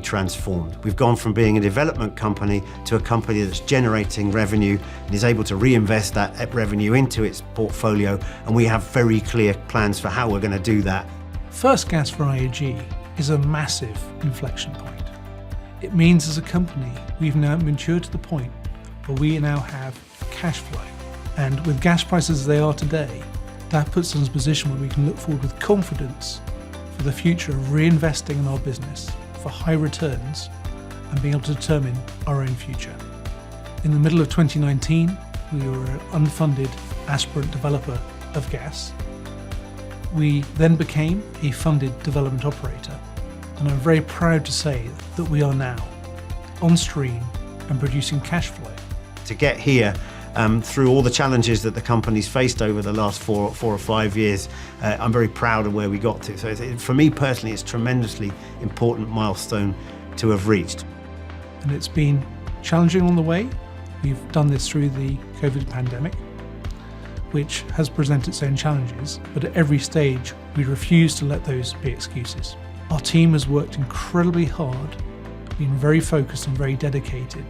transformed. We've gone from being a development company to a company that's generating revenue and is able to reinvest that revenue into its portfolio, and we have very clear plans for how we're going to do that. First gas for IAG is a massive inflection point. It means as a company we've now matured to the point where we now have cash flow, and with gas prices as they are today, that puts us in a position where we can look forward with confidence for the future of reinvesting in our business for high returns and being able to determine our own future. In the middle of 2019, we were an unfunded aspirant developer of gas. We then became a funded development operator, and I'm very proud to say that we are now on stream and producing cash flow. To get here, through all the challenges that the company's faced over the last four or 5 years, I'm very proud of where we got to. So for me personally, it's a tremendously important milestone to have reached. And it's been challenging on the way. We've done this through the COVID pandemic, which has presented its own challenges, but at every stage, we refuse to let those be excuses. Our team has worked incredibly hard, been very focused and very dedicated,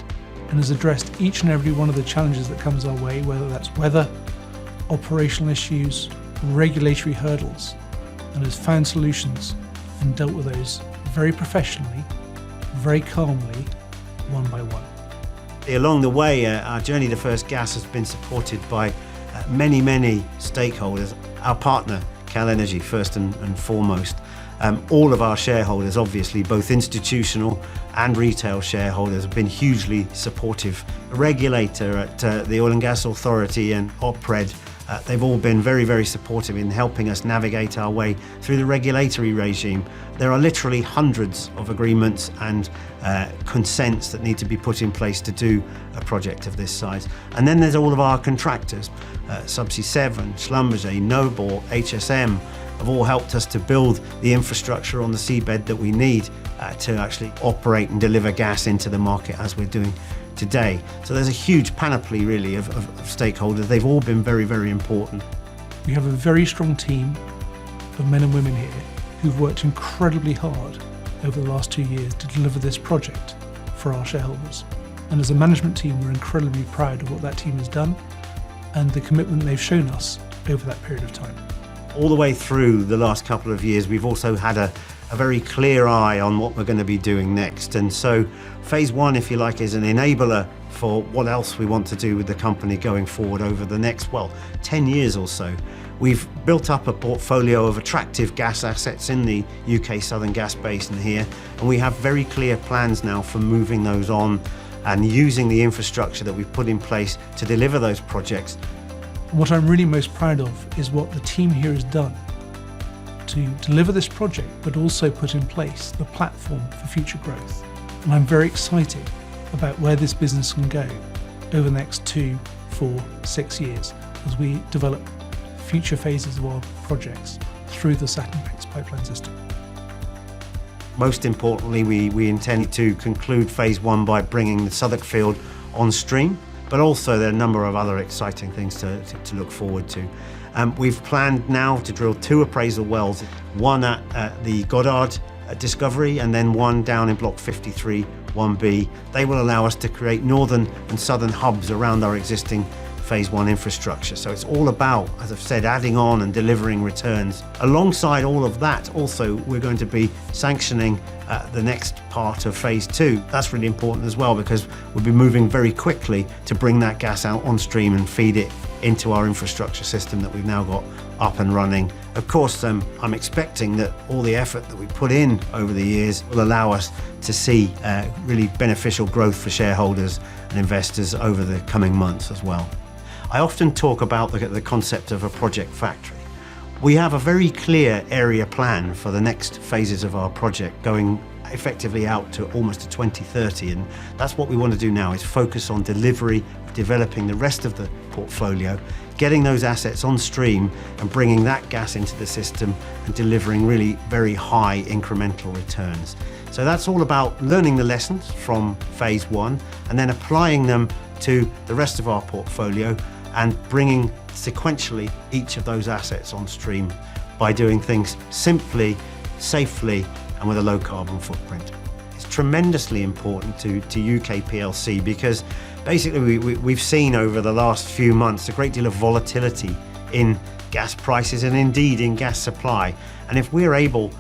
and has addressed each and every one of the challenges that comes our way, whether that's weather, operational issues, regulatory hurdles, and has found solutions and dealt with those very professionally, very calmly, one by one. Along the way, our journey to First Gas has been supported by many stakeholders. Our partner, Cal Energy, first and foremost. All of our shareholders, obviously, both institutional and retail shareholders, have been hugely supportive. The regulator at the Oil and Gas Authority and OPRED, they've all been very supportive in helping us navigate our way through the regulatory regime. There are literally hundreds of agreements and consents that need to be put in place to do a project of this size. And then there's all of our contractors, Subsea 7, Schlumberger, Noble, HSM, have all helped us to build the infrastructure on the seabed that we need to actually operate and deliver gas into the market as we're doing today. So there's a huge panoply really of stakeholders. They've all been very important. We have a very strong team of men and women here who've worked incredibly hard over the last 2 years to deliver this project for our shareholders. And as a management team, we're incredibly proud of what that team has done and the commitment they've shown us over that period of time. All the way through the last couple of years, we've also had a very clear eye on what we're going to be doing next. And so phase one, if you like, is an enabler for what else we want to do with the company going forward over the next, 10 years or so. We've built up a portfolio of attractive gas assets in the UK Southern Gas Basin here, and we have very clear plans now for moving those on and using the infrastructure that we've put in place to deliver those projects. What I'm really most proud of is what the team here has done to deliver this project, but also put in place the platform for future growth. And I'm very excited about where this business can go over the next 2, 4, 6 years as we develop future phases of our projects through the Saturn pipeline system. Most importantly, we intend to conclude phase one by bringing the Southwark field on stream. But also there are a number of other exciting things to look forward to. We've planned now to drill 2 appraisal wells, one at the Goddard discovery and then one down in Block 53 1B. They will allow us to create northern and southern hubs around our existing phase one infrastructure. So it's all about, as I've said, adding on and delivering returns. Alongside all of that, also, we're going to be sanctioning the next part of phase two. That's really important as well because we'll be moving very quickly to bring that gas out on stream and feed it into our infrastructure system that we've now got up and running. Of course, I'm expecting that all the effort that we put in over the years will allow us to see really beneficial growth for shareholders and investors over the coming months as well. I often talk about the concept of a project factory. We have a very clear area plan for the next phases of our project going effectively out to almost to 2030, and that's what we want to do now, is focus on delivery, developing the rest of the portfolio, getting those assets on stream and bringing that gas into the system and delivering really very high incremental returns. So that's all about learning the lessons from phase one and then applying them to the rest of our portfolio and bringing sequentially each of those assets on stream by doing things simply, safely, and with a low carbon footprint. It's tremendously important to UK PLC because basically we've seen over the last few months a great deal of volatility in gas prices and indeed in gas supply. And if we're able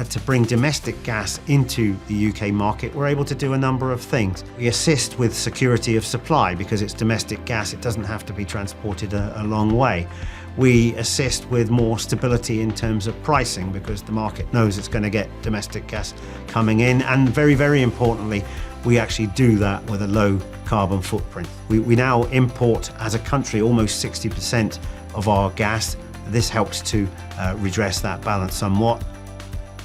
to bring domestic gas into the UK market, we're able to do a number of things. We assist with security of supply because it's domestic gas, it doesn't have to be transported a long way. We assist with more stability in terms of pricing because the market knows it's going to get domestic gas coming in. And very, very importantly, we actually do that with a low carbon footprint. We now import as a country almost 60% of our gas. This helps to redress that balance somewhat.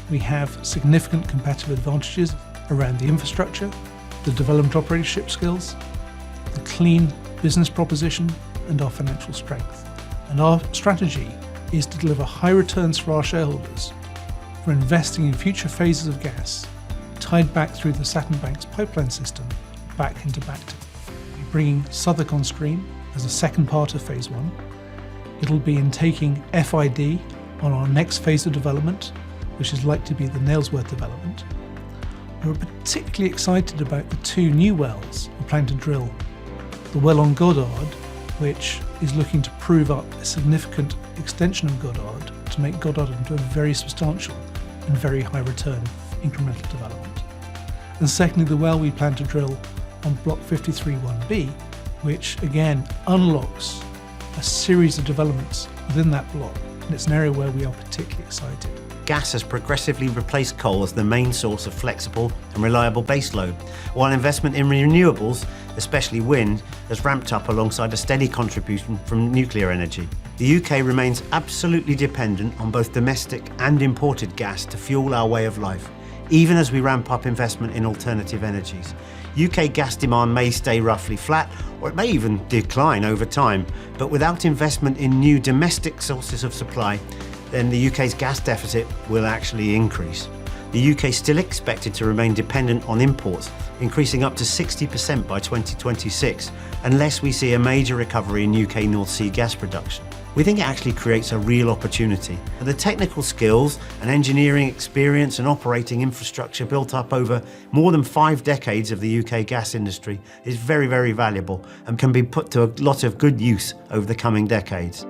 We have significant competitive advantages around the infrastructure, the development operatorship skills, the clean business proposition, and our financial strength. And our strategy is to deliver high returns for our shareholders for investing in future phases of gas, tied back through the Saturn Bank's pipeline system back into Bacton. We're bringing Southwark on stream as a second part of phase 1. It'll be in taking FID on our next phase of development, which is likely to be the Nailsworth development. We're particularly excited about the 2 new wells we plan to drill. The well on Goddard, which is looking to prove up a significant extension of Goddard to make Goddard into a very substantial and very high return incremental development. And secondly, the well we plan to drill on Block 53-1B, which again unlocks a series of developments within that block, and it's an area where we are particularly excited. Gas has progressively replaced coal as the main source of flexible and reliable baseload, while investment in renewables, especially wind, has ramped up alongside a steady contribution from nuclear energy. The UK remains absolutely dependent on both domestic and imported gas to fuel our way of life, even as we ramp up investment in alternative energies. UK gas demand may stay roughly flat, or it may even decline over time, but without investment in new domestic sources of supply, then the UK's gas deficit will actually increase. The UK is still expected to remain dependent on imports, increasing up to 60% by 2026, unless we see a major recovery in UK North Sea gas production. We think it actually creates a real opportunity. The technical skills and engineering experience and operating infrastructure built up over more than 5 decades of the UK gas industry is very, very valuable and can be put to a lot of good use over the coming decades.